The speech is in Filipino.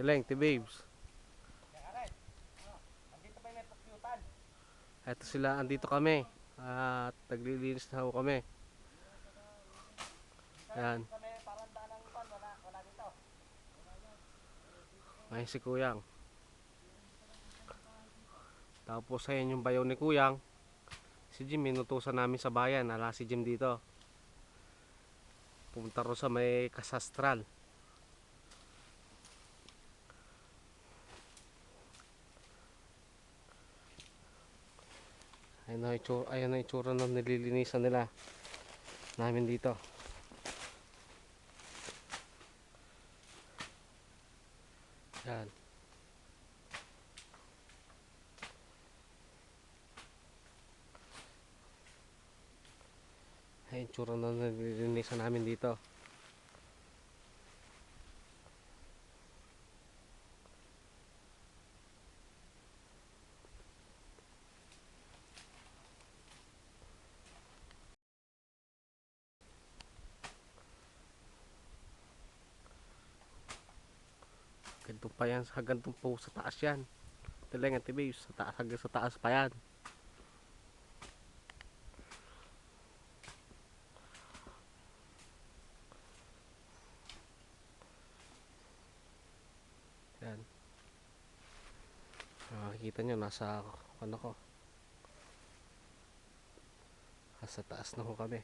Tileng, T-Babes. Andito ba may pukyutan? Eto sila, andito kami. At naglilinis na ho kami. Ayan. Sa may paranda ng pan, wala dito. Ngayon si Kuyang. Tapos ayan yung bayaw ni Kuyang. Si Jim, inutusan namin sa bayan. Ala si Jim dito. Pumunta ro sa may kasastral. Ayan na itsura ng nililinisan nila namin dito. Yan. Ayan itsura ng nililinisan namin dito. Ganito pa yan, hanggang po sa taas yan. Tileng at T-Babes, sa taas, hanggang sa taas pa yan. Yan. Makikita nyo, nasa ano ko. Nasa taas na ho kami.